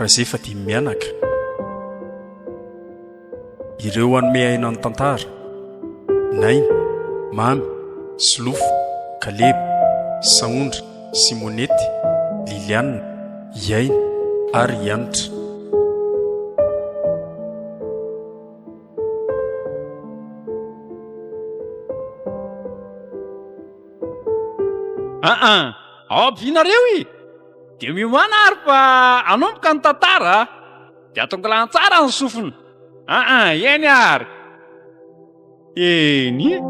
raha izay efa dimy mianaka ireo anome aina ny tantara Nainy, Mamy, Silofo, Kalebo, Saondra, Simonety, Liliana, Yaina ary Yanitra. Aovinareo i dia miomana ary fa anomboka ny tantara dia atongalana tsara ny sofina. Eny ary eny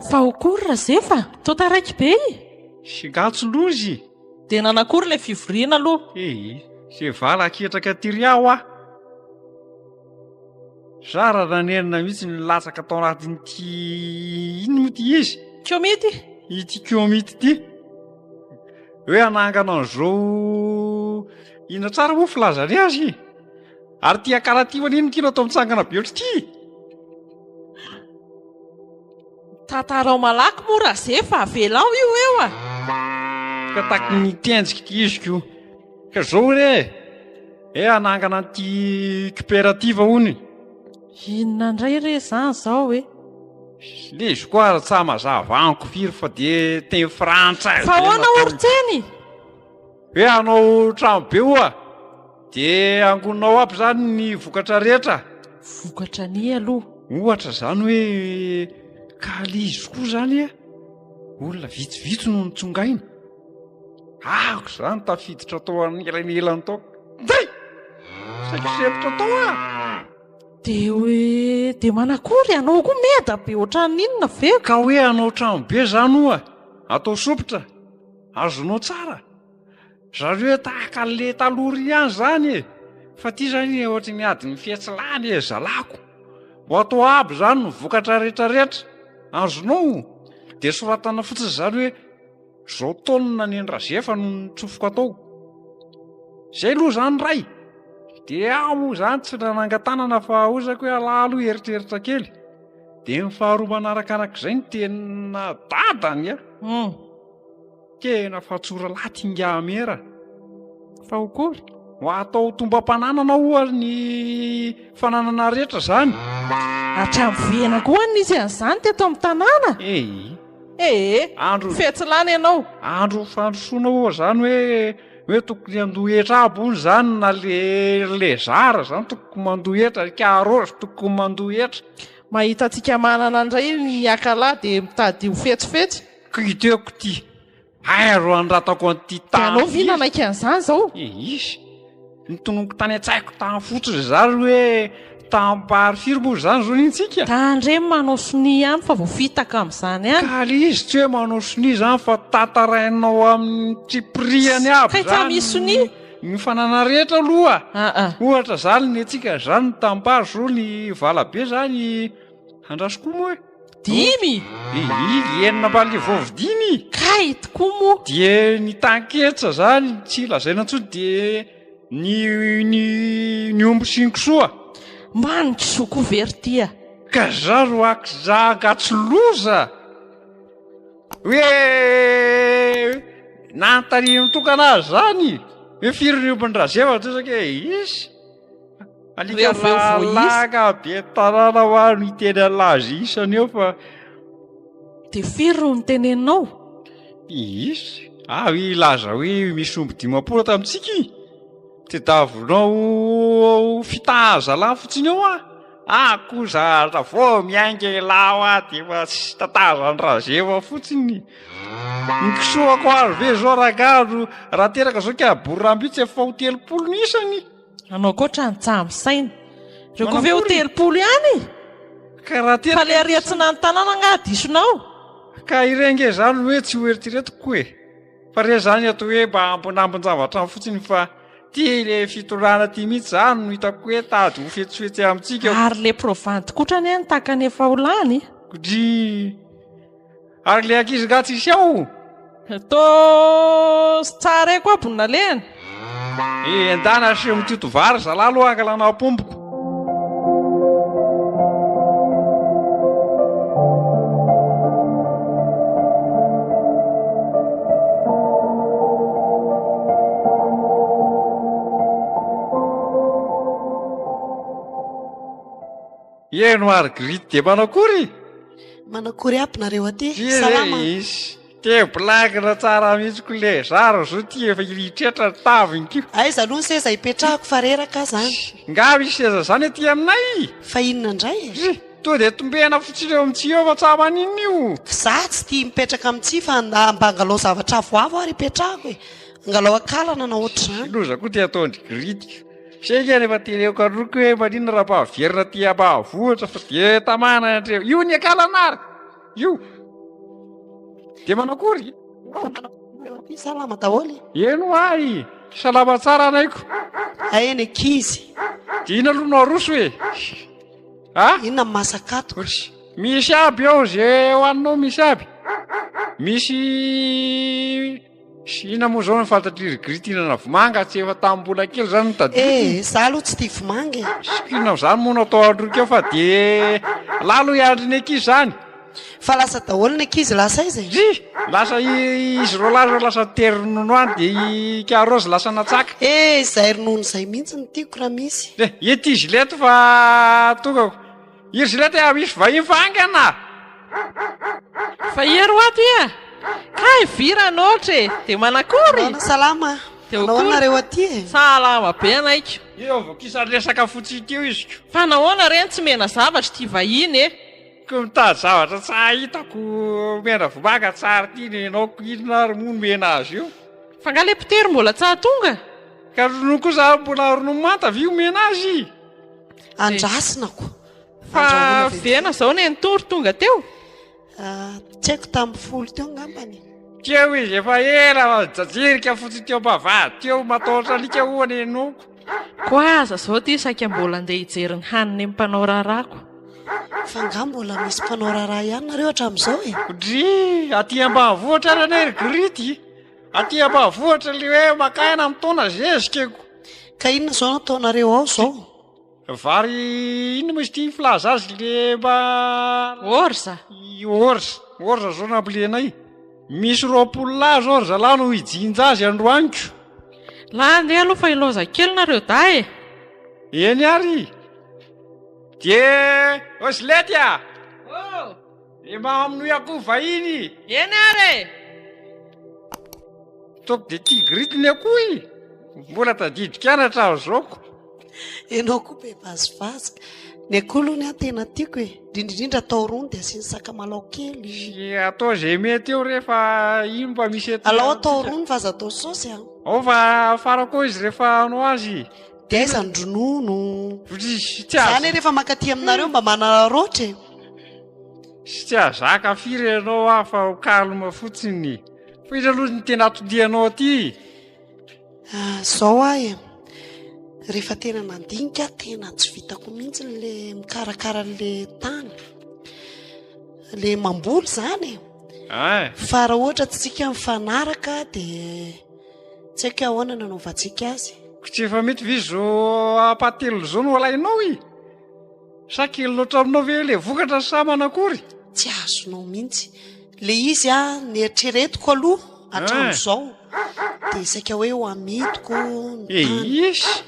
fa okory Razefa totaraiky be sigatso lozy dia nanakory ilay fivoriana aloha. se vala aketraka tiry aho zara nanenina mihitsy ny latsaka tao anatin'ity ino moa ty izy Kiomity ity kiomity ty hoe anangana an'izao ina tsara moa filazany azy ary tia karativa nino kino atao mitsangana be ohatrity tantarao malaky moa Razefa avelao io eo ka taky ny tenjika ty izy ko ka zao re anangana an'ity coopérative hony inona indray re zany zao hoe le izy koa tsa mazava anko firy fa dia teny frantsay fa hoana orintseny hoe anao trano be oa dia angononao aby zany ny vokatra rehetra vokatra ny aloha ohatra zany hoe kalizy koa zany olona vitsivitsy no nitsongaina ako zany tafiditra tao an'elanelany tao day sakisepotra tao dia hoe dia manakory anao koa meda be ohatran'inona ve ka hoe anao trano be zany oa atao sopotra azonao tsara zareo hoe tahaka le talory ihany zany fa ty zany ohatra ny adiny fihetsilany zalako ho atao aby zany no vokatra rehetrarehetra azonao dia soratana fotsiny zany hoe zao taonina ny Razefa no nitsofoko atao zay aloha zany ray dia aho moa zany tsy nanangan-tanana fa ozako hoe alalo eritreritra kely dia ny faharoa manaraka anak'izay ny tena dadany tena fahatsora laty ingamera fa okory ho atao tombam-pananana oa ny fananana rehetra zany hatramovena koa n'izy an'izany teto amin'ny tanàna andro fetsilany ianao andro fandrosoana oa zany hoe tokony andohetra aby ony zany na le zara zany tokony mandohetra karozy tokony mandohetra mahita antsika manana indray ny akalahy dia mitady ho fetsifetsy ka iteko ty ro andratako an'ity tany anao vinanaika an'izany zao izy nitonoko tany an-tsaiko tany fotsiny zany hoe tampary firy moa zany zao nintsika tandre manao soni ihany fa voafitaka amin'izany ihany ka le izy tsy hoe manao soni zany fa tatarainao amin'ny tsipriany aby zany misy soni ny fanana rehetra aloha ohatra zany ny atsika zany ny tampary zao ny valabe zany andrasoko moa hoe dimy enina mbali vovidimy kay tokoa moa dia ny tanketsa zany tsy lazaina ntsony dia ny omby sinkosoa manitry soko vertia ka zaro akizagatsoloza hoe nantarino tokana zany hoe fireniombony Razefa tsosaka izy alikalalaga be tanàna ho any teny alazy isany eo fa dia firy ro niteneninao izy ilaza hoe misy omby 10 tamintsika ty davonao fitahazalahy fotsiny eo kozara vo miainga lao dia fa tsy tatazany Razefa fotsiny nikisoako ary ve zao ragaro raha teraka zao ka boryrambytsy efa ho 30 isany anao koatra nitsamisaina reo ko ve ho 30 ihany fa le ariatsina ny tanàna angadisonao ka irenge zany hoe tsy hoeritreretiko fa re zany atao hoe mba ambonambon-javatra fotsiny fa ty le fitorana ty mihitsy zany no hitako hoe tady ho fetsifetsy amintsika ary le provanty kotrany any takany efa olany ary le ankizy gatsy isy ao to tsara koa abonina leny endana sy mititovary zalalo ankalana pompoko. Eno ary grity dia manakory? Manakory ampinareo aty. Salama. Teblagina tsara mihitsy le zaro zao ty efa ilitrehitra taviny. Aiza aloha ny seza ipetrahako fa reraka zany. Nga misy seza zany aty aminay. Fa inona indray? To dia tombena fotsiny eo amintsy eo fa tsa manino io. Za tsy tia mipetraka amintsy fa mba angalao zavatra avoavo ary ipetrahako e. Angalao akalana na ohatr'izany. Loza koa ty ataondry gritika. Seka rehefa teneko aroko hoe maninona raha mpahaverina ty ampahavoatra fa dia tamana andreo. Io ny akalana ary. Io. Dia manakory? Salama daholo. Eno ay, salama tsara anaiko. Eny ankizy. Dia ina aloha no aroso e. Ah? Inona masakato? Misy aby ao zay hoaninao misy aby. Misy ina moa zao ny fantatry gritina vomanga tsy efa tamin'ny mbola kely zany nitadiko. Za aloha tsy tia vomanga e. Sikina zany moa natao androka eo fa dia lalo iandry ny ankizy zany. Fa lasa daholo ny ankizy lasa izy e. Lasa izy roa lasa tery-ronono any dia karozy lasa natsaka. Zay ronono zay mihitsy ny tiako raha misy. Ety izy leto fa tokako. Izy leto misy vahiny vangana. Fa ero ato ia. Kay viranao tre dia manakory? Salama. Nahoanareo aty e? Salama be anaiko. Eo vao kisary resaka fotsiny teo izy. Fa nahoana reny tsy mena zavatra ty vahiny e? Ko mitady zavatra tsy hitako mena vomanga tsara ty nenao inona ronono mena azy io. Fa nga le pitery mbola tsahatonga. Ka ronono kosa mbola ronono manta vio mena azy. Andrasinako. Fa vena zao ny antory tonga teo? Tsy haiko tamin'ny folo teo ngambany. Teo izy efa ela jajirika fotsiny teo mbavady teo matahotra alika hoany enoko. Ko aza zao ty saika mbola andeha hijery ny haniny mpanao rarako. Fa nga mbola misy mpanao raharaha ihany nareo hatramin'izao e. Dry aty ambanivohitra ary anay grity. Aty ambanivohitra le hoe makaina mitaona zezikeko. Ka inona zao nataonareo ao zao? Vary ino misy ty filaza azy le mba Orza. Orza zao nambolenay. Misy 20 lazo orza lahy no hijinja azy androaniko. La andeha aloha fa iloza kely nareo da e. Eny ary. Die osletya. Mamnoy akoho vahiny. Eny ary. Toko dia ty gritiny akoho. Mbola tadidika anatra zaoko. Enao koa be vazivazy. Ny akoho aloha ny tena tiako e. Indrindrindra atao rony dia asiany sakamalaho kely. Atao zay mety eo rehefa ino mba misy eto. Alao atao rony fa aza atao saosy a. Ao fa farako izy rehefa anao azy. Dia aiza ny ronono. Zany rehefa makaty aminareo mba manana roatra e. Tsy azaka firy ianao afa kalma fotsiny. Fa izy aloha ny tena atodianao aty. Zao ahy rehefa tena nandinika tena tsy vitako mihitsy le mikarakara le tany. Le mamboly zany e. Fa raha ohatra tsika mifanaraka dia tsy haiko ahoana nanaovantsika azy. Tsy efa mety vizo apatelo zao no alainao i. Sa kely loatra aminao ve le vokatra sa manakory? Tsy azonao mihitsy. Le izy nieritreretiko aloha hatramin'izao dia saika hoe ho amidiko ny tany. Isy.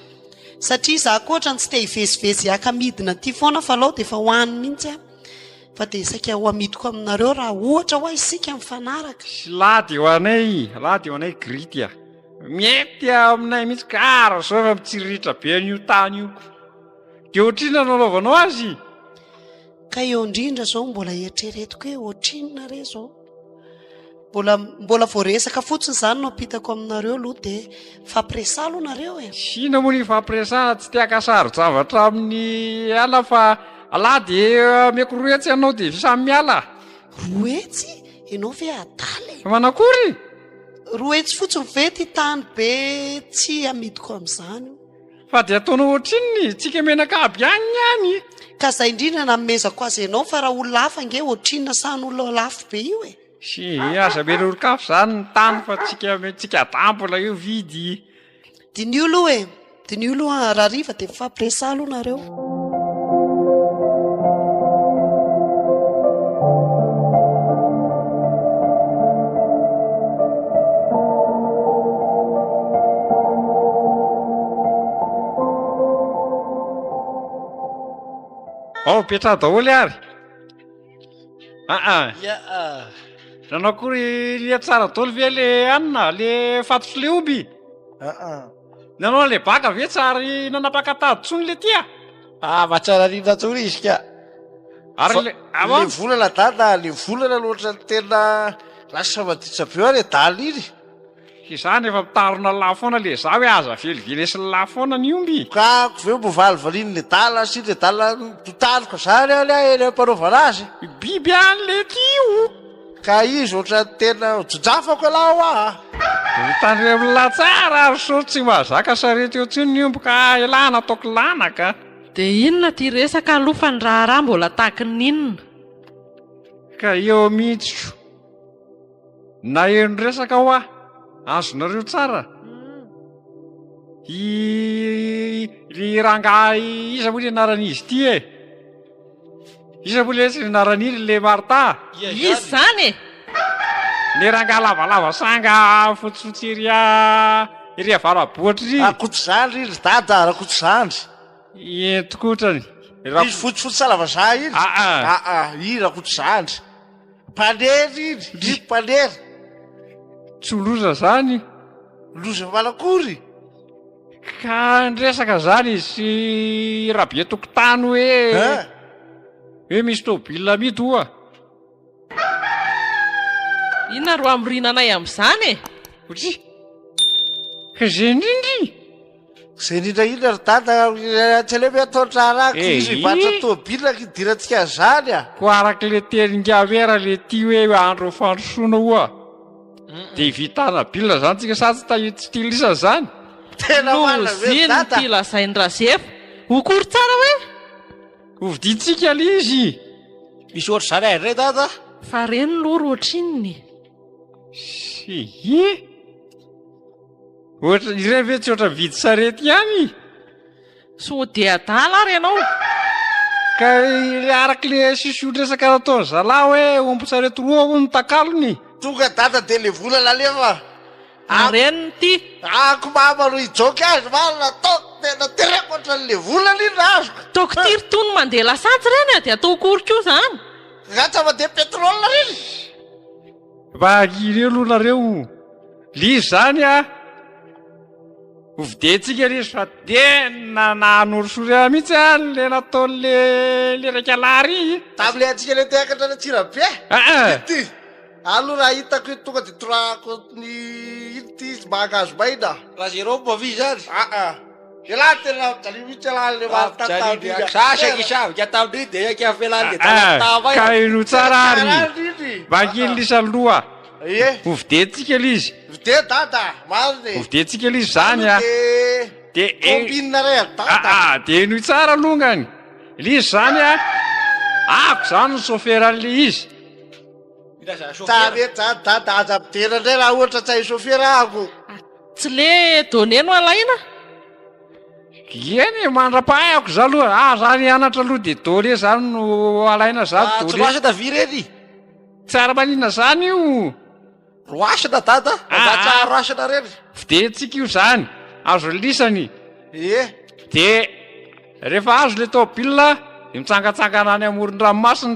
Satria za koatra tsy te hivezivezy aka-midina ty foana fa lao dia efa hoaniny mihitsy fa dia saika ho amidiko aminareo raha ohatra hoa isika mifanaraka. Lady ho anay grity. Mety aminay mihitsy kara zao efa mitsiriritra be an'io tany io. Dia ohatrinona nanaovanao azy? Ka eo indrindra zao mbola eritreretiko hoe ohatrinona re zao. Mbola voaresaka fotsiny zany no apitako aminareo aloha dia fampiresà aloha nareo e. Sina moa ny fampiresana tsy tiaka sary zavatra amin'ny ala fa ala dia meko roetsy ianao dia samy miala. Roetsy? Ianao ve adaly? Manakory? Roetsy fotsiny ve ty tany be tsy amidiko amin'izany. Fa dia ataonao ohatrinony tsika menaka aby any. Ka izay indrindra namezako azy ianao fa raha olona hafa nge ohatrinona san'olona lafo be io e. Si aza meloron-kafo zany ny tany fa tsika dambola io vidy. dinio aloha e dinio aloha raha riva dia mifampiresà aloha nareo. Petra daholy ary nanao akory lia tsara daholy ve le anina le fatotra le oby nanao le baka ve tsary nanapakatady tsony le tia matsara rina tsony izy ka ary le volana dada le volana loatra ny tena lasa maditsabe eo le daly iny izany efa mitarona lafoana le za hoe aza velively sy ny lafoana ny omby ka ko ve mbovalivaliany le dala sy le dala totaloka zany any eny ampanaovana azy biby any le tio ka izy oatra ny tena jojafako alao tandre olona tsara ary so tsy mahazaka sarety eo tsiny ny omby ka elana ataoko lanaka dia inona ty resaka alofa ny raharaha mbola tahaka ninona ka eo mihitsy na eno resaka ho azonareo tsara ry rangahy iza moa le anaran'izy ity iza moa le tsy anaran'iny le Marta izy zany le rangahy lavalava sanga fotsifotsy ery avaraboatra akoto zandry iny dada rakoto zandry entokotrany izy fotsifotsy salavazah iny i rakoto zandry panery iny panery tsy oloza zany loza malakory ka nresaka zany izy rabe tokotany hoe misy tôbila mity oa inona ro amirinanay amin'izany otry ka zay indrindry zay indrindra ina ry dada tsy aleha ataotrarako izy vatra tôbila kidirantsika zany ko araka le telingavera le ty hoe andro fandrosoana oa dia vitana bilina zany tsika sa tsy tilisa zany tena loziny ty lazainy razefa okory tsara hoe hoviditsika le izy misy ohatry zany aindray dada fa reny loha ro ohatrinony ohatra ire ve tsy ohatra mividy sarety ihany so dia adala ary ianao ka le araka le sisodresaka nataony zalahy hoe ompo-tsarety roa ho ny takalony tonga dada dia le volana alefa areniny ty ako mama ro hijoky azy valina taoko tena tereko ohatran'le volana iny azoko taoko tiry tony mandeha lasantsy reny dia atao koriko zany gatsa mandeha petrolina reny bagireo aloha nareo lizy zany hovidetsika lizy fa tena nanorosory mihitsy le nataon'le raika lary tamile atsika le teakatra ny atsirabe ty alo raha hitako tonga dia torako ny iny ty mahagazo maina raha zero mavi zany elahy tena jaly mihitsy elahy le martasasaka isavika tamin'iny dia akiafelany ka ino tsara ary manginy lisaloha hovidetsika lizy vide dada mariny hovidetsika lizy zany combine ray dada dia ino tsara longany lizy zany ako zany ny soferan'le izy tsarety zany dada aza midena indray raha ohatra tsy hay sofera ako tsy le doneno alaina eny mandra-pahayako za aloha zany anatra aloha dia dole zany no alaina zany tsy roasana vy reny tsara manina zany io roasana dada abatsa roasana reny videtsika io zany azo lisany dia rehefa azo le tôbila dia mitsangatsangana any amoron-dranomasina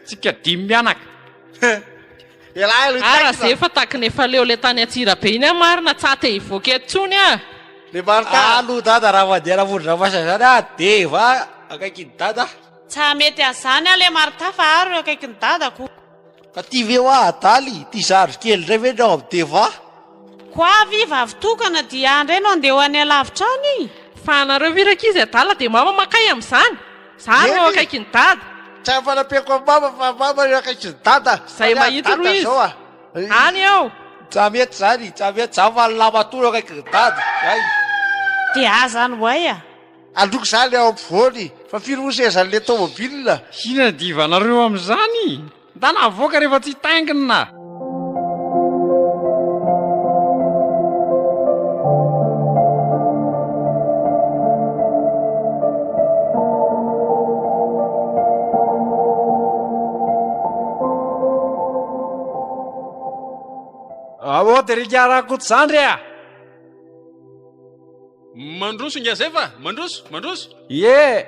tsika dimy mianaka ara zay fa taky nefa leo le tany atsirabe iny marina tsata hivoaka etsony le marita alo dada raha mandeha amoron-dranomasina zany dia va akaikiny dada tsa mety azany le marita fa aro akaikiny dadako ka ty ve hoa adaly ty zaro kely ndray ve nao amin'ny deva ko avy vavitokana dia andray no andeha ho any alavitra any fa anareo virakizy adala dia mama makay amin'izany zany no akaikiny dada tsy afanampiako amin'ny mama fa mama io akaikiny dada zay mahita ro izy any ao tsa mety zany tsa mety za fahalamatora akaikiny dada ay dia azany hoay androko zany ao ampovoany fa firy mosezan'le tômôbilina ina divanareo amin'izany da navoaka rehefa tsy taingina Ao de rigarako zandry a. Mandroso ingazefa, mandroso. Ie.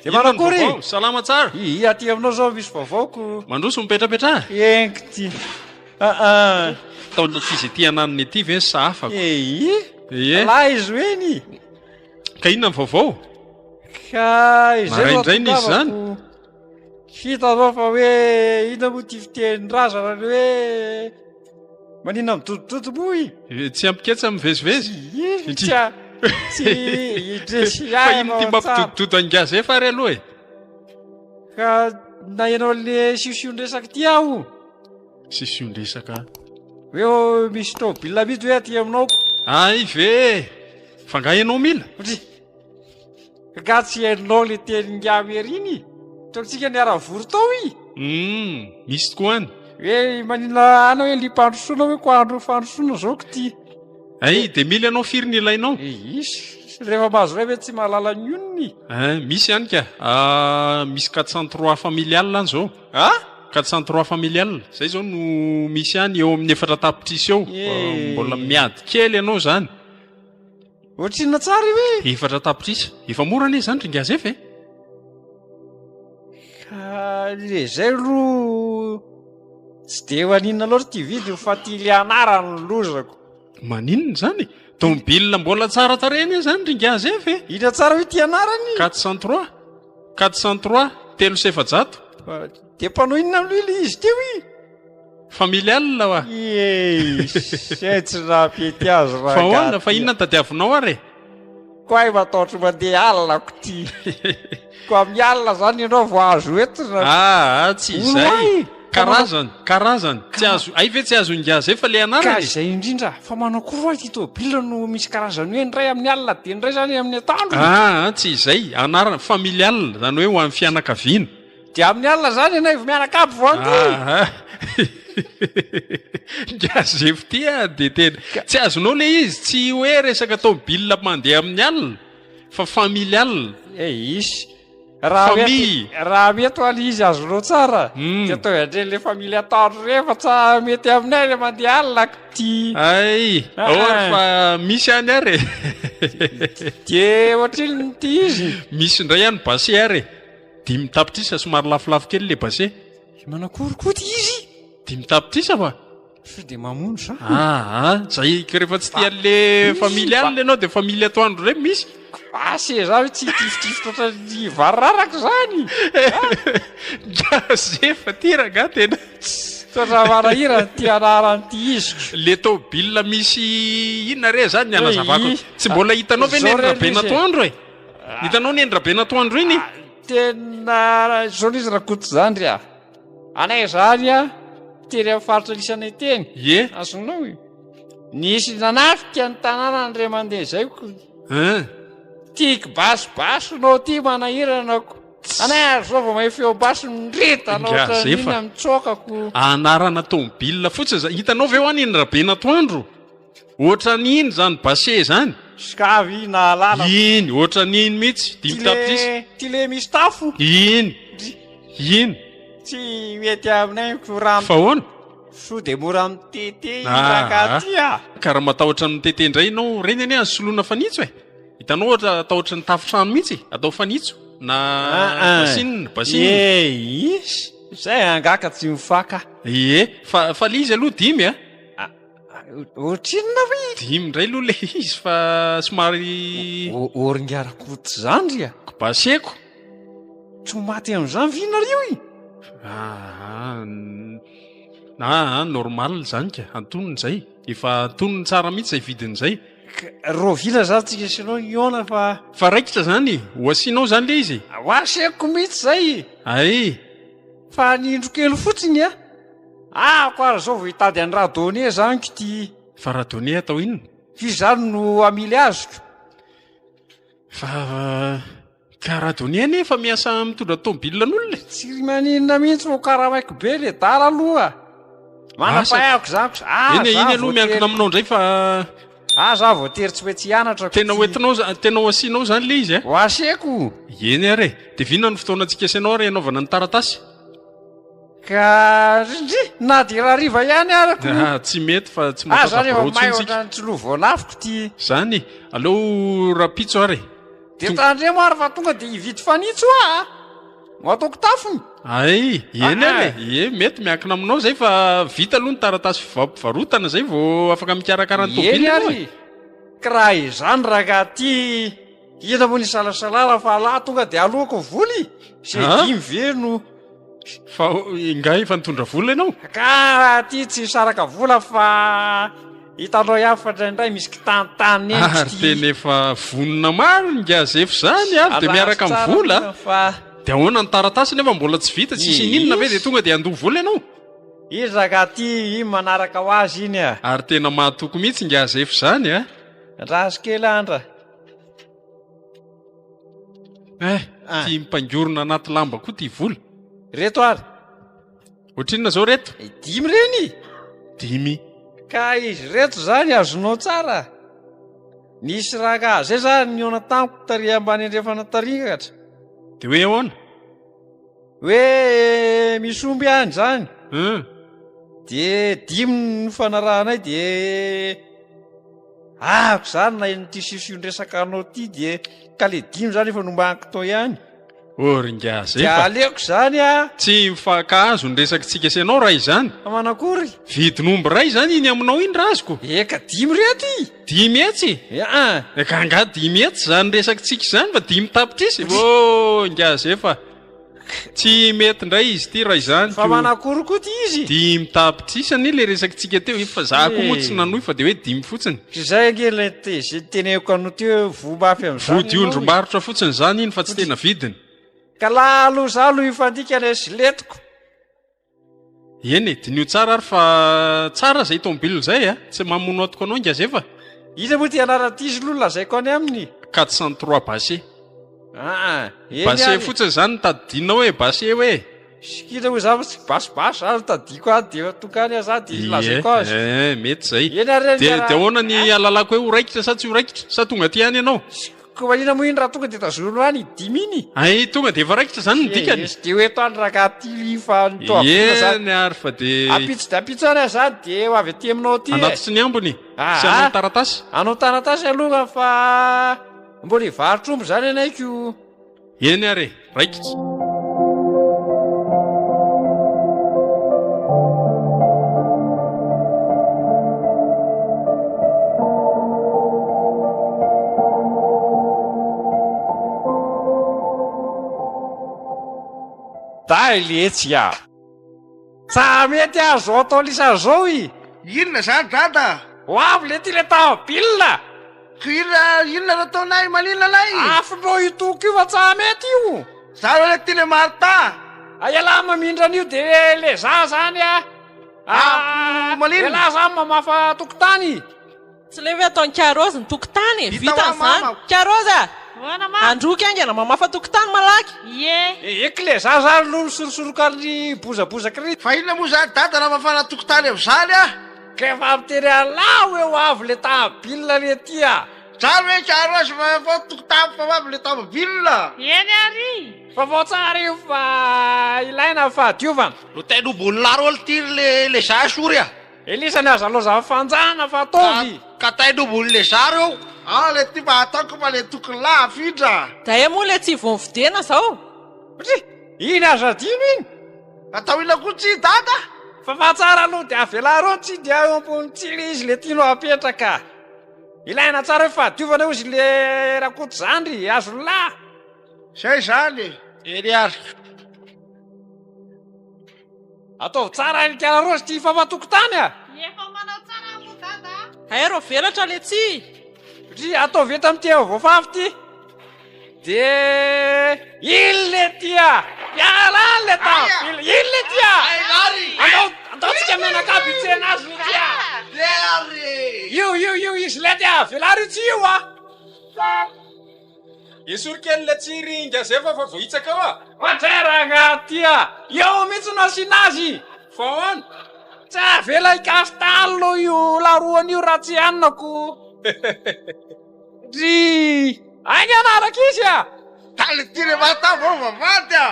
De manakory. Salama tsara. Aty aminao zao misy vaovaoko. Mandroso mipetrapetra. Enky ty. Taona fizenty-ananiny aty ve sa hafa? Ie. La izy hoeny. Ka inona ny vaovao? Ka maraindray izy zany. Hitanao fa hoe ina moa ty fitenin-drazana hoe manina mitotototoboy. Tsy ampiketsa mivezivezy. Tsy idresy fa ino ty mampitotototo angazy efa ary aloha e. Ka na ianao le siosion-dresaka ty aho. Siosion-dresaka. Hoe misy tômôbila mihitsy hoe aty aminaoko. Ay ve. Fa nga ianao mila. Ka tsy hainao le tenin-gamy eriny. Tokatsika ny ara-voro tao i. Misy tokoa any. Hoe manina anao hoe limpandrosoana hoe koandro fandrosoana zao ko ty. Ay de mila anao firy ny ilainao. Isy rehefa mahazo ray hoe tsy mahalala ny onony. Misy ihany ka. Misy 403 familial any zao. 403 familial. Zay zao no misy ihany eo amin'ny 4 tapitrisa eo. Mbola miady kely ianao zany. Ohatrinona tsara hoe 4 tapitrisa. Efa mora anie zany ringazy efa e. Le zay ro tsy de maninona loatra ty vidy fa ty le anarany lozako. Maninona zany? Tômôbila mbola tsara tareny zany ringazy efa e. Ina tsara hoe ty anarany? 403 telo sy efajato. De mpanao inona amin'io izy teo i? Familial wa. Sy tsy napety azy raha. Fa hoana fa inona tadiavinao ary? Koay mataotro mandeha alako ty. Ko amin'ny alina zany ianao vao azo entina. Tsy izay. Karazany. Tsy azo. Ay ve tsy azo ingazy efa le anarany? Ka izay indrindra. Fa manao koa ty tômôbila no misy karazany hoe ndray amin'ny alina de ndray zany amin'ny atoandro. Tsy izay. Anarany familial zany hoe ho amin'ny fianakaviana. De amin'ny alina zany ianao efa mianakavy vao anty. Ingazy efa ty de tena. Tsy azonao le izy tsy hoe resaka tômôbila mandeha amin'ny alina fa familial. Isy. Raha mety hoany izy azonao tsara. De atao andre le family ataondro rehefa tsa mety aminay le mandeha alina ty. Ay, fa misy any ary. De ohatriny ty izy. Misy ndray any basé ary. 5 tapitrisa somary lafolafo kely le basé. Manakory koa ty izy? 5 tapitrisa fa. Sao de mamono sa? Zay rehefa tsy tia le familial le anao de family atoandro re misy. Se zany tsy tifitifotra ohatrany vararako zany. Gazy efa ty raga tena. Totra marahira ty anarany ty izy. Le tômôbila misy inona re zany anazavako. Tsy mbola hitanao ve nendra be natoandro e? Hitanao nendra be natoandro iny? Tena zao izy rakoto zany ry a. Anay zany a tery amin'ny faritra lisanay teny. Azonao i. Nisy nanafika ny tanàna andre mandeha zay ko. Tiako basibasonao ty manahiranako. Anay zao vao mahay feo baso nireta loatra nina mitsokako. Anarana tômôbila fotsiny hitanao ve ho any indra be natoandro? Ohatran'iny zany basé zany. Skavy na alala. Iny ohatran'iny mihitsy 5 tapitrisa. Ty le misy tafo. Iny. Tsy mety aminay ko rano. Fa hoana? So de mora mitete raka ty a. Karaha matahotra mitete indray ianao reny anie azo soloina fanitso e. Hitanao ohatra atahotra ny tafotrano mihitsy atao fanitso na basinina. Isy. Zay angaka tsy mifaka. Fa le izy aloha 5 a. Ohatrinona hoe 5 indray aloha le izy fa somary oringarakoto zany ry a. Baseko. Tsy maty amin'izany vinareo i. Normal zany ka antonony zay. Efa antonony tsara mihitsy zay vidin'izay. Rovila zany tsika sinao niona fa raikitra zany ho asianao zany le izy. Ho aseko mihitsy zay. Ay. Fa nindro kely fotsiny a. Ko ary zao vao hitady any radone zany ko ty. Fa radone atao inona? Izy zany no amily azoko. Fa ka radone nefa miasa mitondra tômôbila n'olona. Tsy maninona mihitsy ho karamaiko be le dala aloha. Manapahako zany ko. Iny aloha miankina aminao indray fa za vao tery tsy hoe tsy hianatra. Tena ho asianao zany le izy ho aseko. Eny ary. De vinona ny fotoana antsika asianao ary anaovana ny taratasy? ka rindry na dia rahariva ihany arako tsy mety fa tsy zany efa may mahatsika ohatrany tsy loha voalafiko ty zany aleo rapitso ary dia tandre maro fa tonga dia hividy fanitso ho ataoko tafony ay eny ary mety miankina aminao zay fa vita aloha ny taratasy fivarotana zay vao afaka mikarakarany eny ary ka raha izany raha ty hita mo ny salasalala fa lahy tonga dia alohako voly zay dimy veno fa ingay fa nitondra vola ianao ka ty tsy saraka vola fa hitanao ihafatra indray misy kitantany ary tena efa vonona maro nga zefo zany avy dia miaraka amin'ny vola dia ahoana ny taratasy nefa mbola tsy vita tsisy ninona ve dia tonga dia andoha vola ianao izy raka ty manaraka ho azy iny ary tena mahatoko mihitsy nga zefo zany razy kely andra ty mipangorona anaty lamba koa ty vola reto ary ohatrinona zao reto dimy reny dimy ka izy reto zany azonao tsara nisy raka zay zany niona tamiko taria ambany andrefana tarikatra dia hoe ahoana hoe misomby ihany zany dia dimy ny fanarahanay dia ako zany na nyty sisiondresaka anao ty dia ka le dimy zany efa nombaniko tao ihany oringa zay dia aleoko zany tsy mifakahazo ny resaka tsika sy anao raha izany manakory vidinomby ray zany iny aminao iny raha azoko eka dimy rety dimy etsy ka nga dimy etsy zany resaka tsika zany fa dimy tapitrisy nga zay fa tsy mety ndray izy ty raha izany fa manakory koa ty izy dimy tapitrisy any le resaka tsika teo fa zako moa tsy nanohy fa dia hoe dimy fotsiny zay angely teneko anao teo vomafy am'izany vodiondrom-barotra fotsiny zany iny fa tsy tena vidiny ka la aloha za aloha ifandikana siletiko eny dinio tsara ary fa tsara zay tomobile zay tsy mamono atoko anao nga zay fa ina moa ty anaraty izy aloha lazaiko any aminy 403 basé eny basé fotsiny zany ny tadidinao hoe basé hoe sikina moa za tsy basibasy za tadiko a dia tokany za dia lazaiko azy mety zay eny ary dia ahoana ny alalako hoe horaikitra sa tsy horaikitra sa tonga ty any ianao ko manina moa iny raha tonga dia tazolo any dimy iny ay tonga dia efa raikitra zany ny dikany dia hoe tany raka ty fa eny ary fa dia apitsy dia apitsy any za dia ho avy aty aminao ty anaty ny ambony sy anao taratasy anao taratasy aloha fa mbola hivarotrombo zany anaiko eny ary raikitra dailetsy sa mety azao atao lisan'izao inona zany dada ho avy le ty le tamobilina inona nataonay maninona lay afinao itoko io fa tsa mety io zany hoe ty le marta aialahy mamindran'io dia le za zany maninona la zany mamafa tokotany tsy le hoe ataony karozy ny tokotany vita zany karoza androky angana mamafa tokotany malaky eky le za zany aloha misorosorokany bozabozaka ry fa inona moa zany dada na mafana tokotany am'zany kefa amitery ala hoe ho avy le tamobilina le ty zany hoe karozy fa tokotany fa avy le tamobilina eny ary fa vao tsara io fa ilaina fahadiovana no tain'ombolonaro olo ty le za sory elisany azy aloha za fanjana fa ataovy ka tain'ombolo le za reo le ty mba ataoko fa le tokony lafindra da e moa le tsy vonvidena zao iny aza dino iny atao ina koa tsy dada fa fahatsara aloha dia avela ro tsy dia eo ambony tsily izy le tianao apetraka ilaina tsara hoe fahadiovana io izy le rakoto zandry azo lahy zay zany eny ary ataovy tsara nikana rozy ty fafatokotany efa manao tsara mo dada aero velatra le tsy ry ataovy eto am'ty voafavy ty dia iny le tya ialany le tamobil iny le tya andao tsika menakaby itsena azy le tya io izy le tya velary io tsy io esorikely le tsiry nga zay fa vohitsaka ao fatreragna tya eo mihitsy no asinazy fa hoany tsy avela ikastalo io laroan'io raha tsy anako ry agny anaraka izy tale ty le mata vao vavady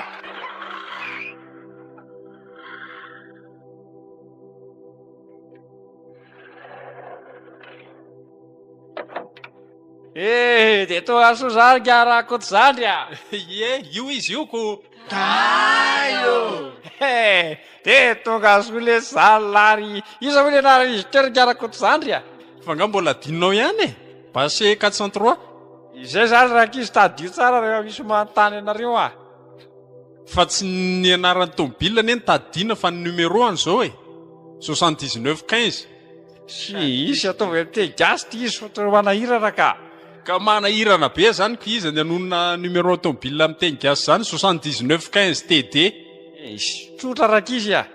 de tonga soa zany garako zany a. Io izy io ko De tonga soa le zany lary iza hoe le anarany izy toerana garako zany a. fa nga mbola dinao ihany e Basse 403 Izay zany rakizy tadio tsara rehefa misy manontany anareo a. fa tsy ny anaran'ny tomobile anie nitadiana fa ny numéro an'izao e 7915 Sy isy ataovy am'te gasy ty izy fa manahirana ka manahirana be zany ko izy ny anonona numéro automobile am'teny gasy zany 7915 TD tsotra rakizy a.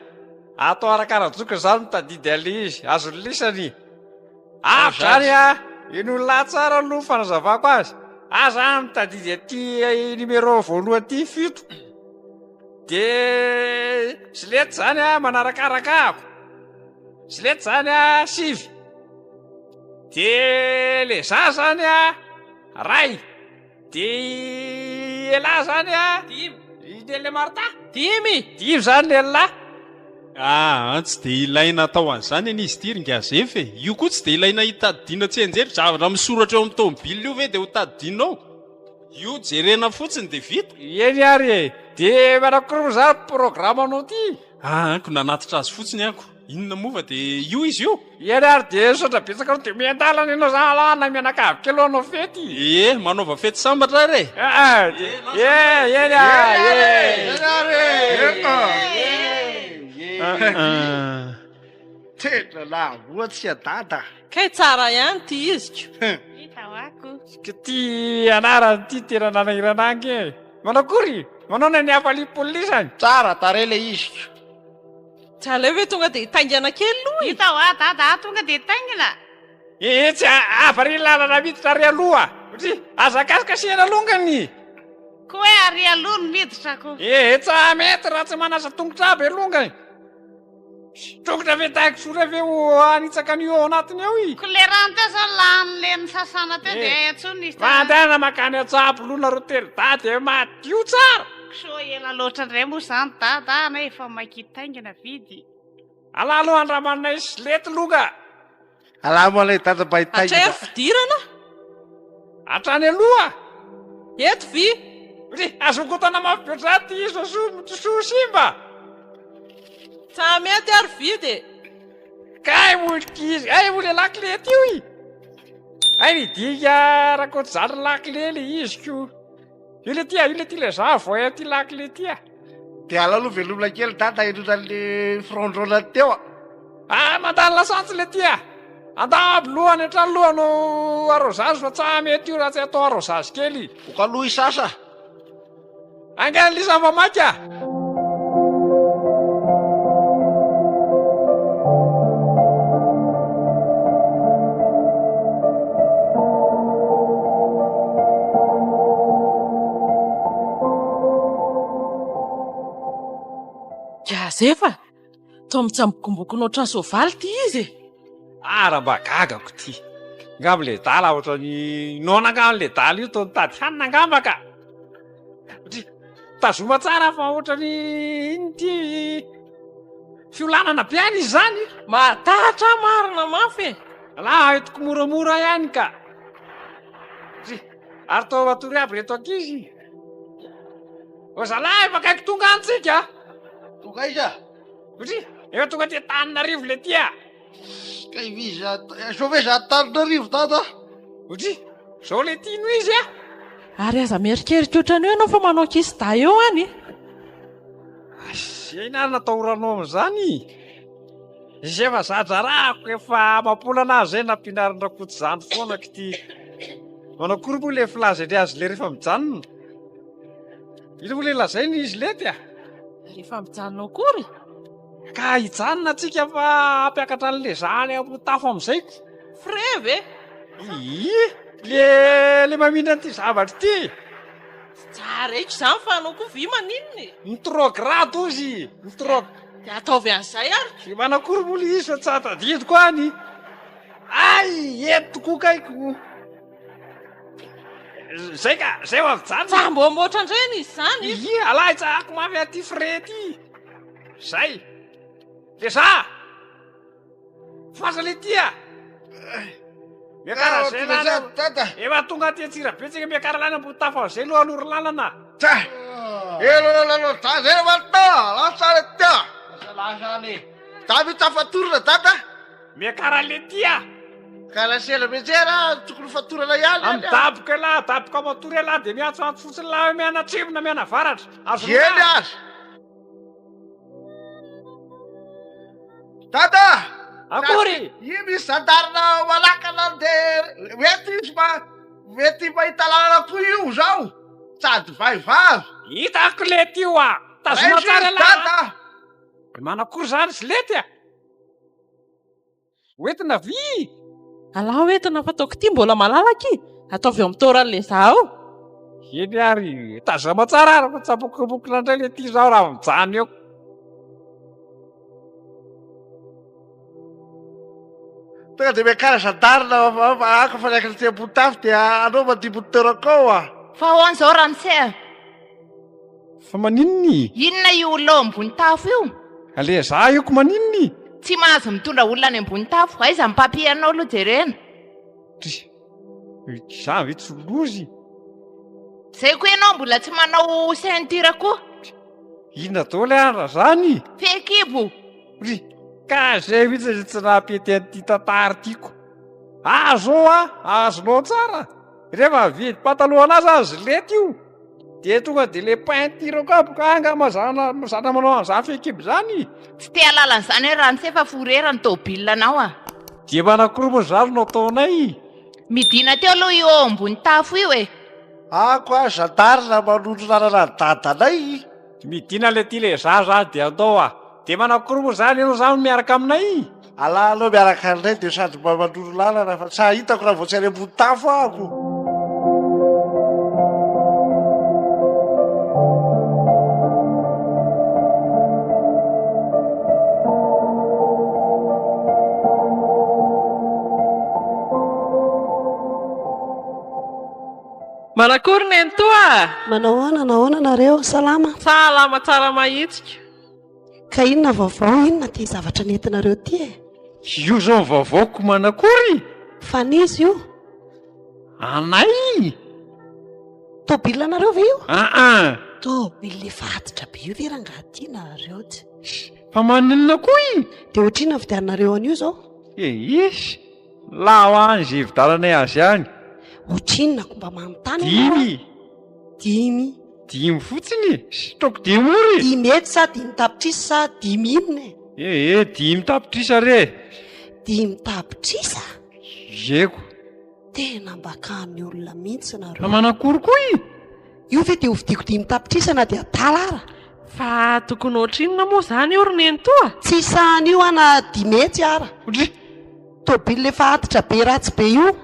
Atao arakarajoka zany mitadidy ale izy azo lisany avy zany a in'olona tsara aloha fanazavako azy aza mitadidy aty numéro voalohany ty 7 de silety zany a manarakaraka ako silety zany a 5 de le za zany a ray de ela zany a 5 de le marta 5 zany le la tsy de ilaina atao an'izany any izy ty ringazefy e io koa tsy de ilaina hitadidiana tsy enjery zavatra misoratra eo amin'ny tomobile io ve de ho tadidinao io jerena fotsiny de vita eny ary e de manakoro za programanao ty ko nanatitra azy fotsiny ako inona mova de io izy io eny ary de sotra betsaka anao de miandalana ianao za alana mianakavy kelo anao fety manaova fety sambatra re tena lavoa tsy adada kay tsara ihany ty iziko Hitahoako. ty anarany ty tena nanairanangy e manakory manao ny afaly polisany tsara tare le iziko tsy aleo hoe tonga de hitaingana kely loha Hitahoa dada tonga de taingina. tsy avary lalana miditra ary aloha satria azakazikasena alongany Ko hoe ary aloha no miditrako. tsa mety raha tsy manasa tongotra aby alongany tongotra vetahiko sora ve ho anitsaka an'io ao anatiny ao i Ko le rano teo zao lan'le ny sasana teo de atsony izy. fandana makany atsabo lona roteridady madio tsara So ela loatra indray moa zany dada na efa makitaingina vidy. alalo andramanay silety loka alamalay dada mba hitaingina hatray fidirana hatrany aloha eto vy azokotana mafibedra ty izy so simba sa mety ary vy de kay molikizy ay mole lakile ty io i ay nidika rakoty zany lakile le iziko io le ty le za voay ty lakile ty de alaloha velomina kely dada indrona le frondrona teo mandany lasantsy le ty andabo lohany hatrany lohano arrozazy fa tsa mety io raha tsy atao arrozazy kely oka aloha isasa angany lisava maika gazefa to mitsambokombokona ohatrany soavaly ty izy raha-mba gagako ty ngamy le dala ohatrany nona ngamy le dala io to nitady hanina ngambaka satria tazoma tsara fa ohatrany iny ty fiolanana be any izy zany matatra marina mafy la etoko moramora ihany ka satria ary to matory aby reto ankizy o zalahy efa kaiky tonga antsika tonga iza satria efa tonga ty taninarivo le tya kay viza so ve za taninarivo dada satria zao le tino izy ary aza mierikerika ohatrany eo ianao fa manao kisda eo any inary nataoranao am'izany izy efa zadrarako efa mampolana azy zay nampinarin-drakoty zany foanako ty manakory moa le filaza le azy le rehefa mijanona ilo moa le lazainy izy lety rehefa mijanona akory ka hijanona atsika fa ampiakatra an'le zany amotafo am'izayko freve le mamina an'ity zavatra ty tsara eky zany fa anao koa vy maninony nitrogrado izy de ataovy an'izay ary manakory moa le izy fa tsy atadidiko any ay etoko kaiko zay ka zay ho avijany tsamboamboatra indrayny izy zany alahy tsahako mafy aty frety zay le za faza le tya Efa tonga aty Antsirabe tsika miakara lana ambony tafo zay aloha alory lalana. Elo zay marita lasare tia davy fatorana dada Miakara le tia. kalasela mejera tokony fatorana ihany Daboka la daboka matory la de miantsoantso fotsiny la miana atsimo na miana avaratra. eny azy dada Akory. i misy zandarina malakana de mety mahita lalana koa io zao sady vaivavy Hitako lety io a. Tazoma tsara la. dada Manakory zany sy lety a. Hoentina vy. Alao hoentina fataoko ity mbola malalaky. Ataovy eo amin'ny toran'le zaho. Eny ary tazoma tsara ary fa tsapokopokona indray lety zao raha mijany eo. tonga de miakara zandarina aka fa niakatra ty ambony tafo de anao mandimbo torakao a Fa hoan zao Ranosea, Fa maninony? inona io olona eo ambony tafo io? Ale za io ko maninony? Tsy mahazo mitondra olona any ambony tafo, aiza ny papianao aloha jerena. Za vitsy lozy. Zay koa ianao mbola tsy manao ceinture koa. Inona daholo andra zany? Fekibo. Ka zay vitsy tsy napety an'ity tantara tiako. Azonao tsara. Rehefa vidy pataloha anazy azy lety io. De tonga de le peinture ka boka anga mazana manao an'izany fekibo zany. Tsy te alalan'izany hoe Ranosea fa forera ny tobilanao a. De manakory moa zany no ataonay. Midina teo aloha io eo ambony tafo io e. ako a zandarina manondro lalana ny dadanay Midina le ty le zaza de andao a. De manakory moa zany ianao zany miaraka aminay. alalao miaraka anay de sady mba mandroro lalana fa tsy hahitako raha vao tsy any ambony tafo ako Manakory nentoa. Manao ahoana nareo? Salama? Salama tsara mahitsika. Ka inona vaovao, inona ty zavatra nentinareo ty e? Io zao vaovaoko manakory. Fa n'izy io? Anay? Tôbila nareo ve io? Tôbily efa atitra be io ve rangahy nareo tsy? Fa maninona koa i? De ohatrina vidianareo an'io zao? Isy. La ho any zay vidaranay azy ihany. Ohatrinona ko mba manontany? 5. 5 fotsiny. Toko 5 ory. 5 ety sa 5 tapitrisa sa 5 inona e? 5 tapitrisa re. 5 tapitrisa? Eko. Tena mba kany olona mihitsy nareo. Fa manakory koa i? Io ve te hovidiako 5 tapitrisa na dia talara? Fa tokony ohatrinona moa zany io ronentoa? Tsy sahany io ana 5 etsy ara. Tôbily efa atitra be ratsy be io.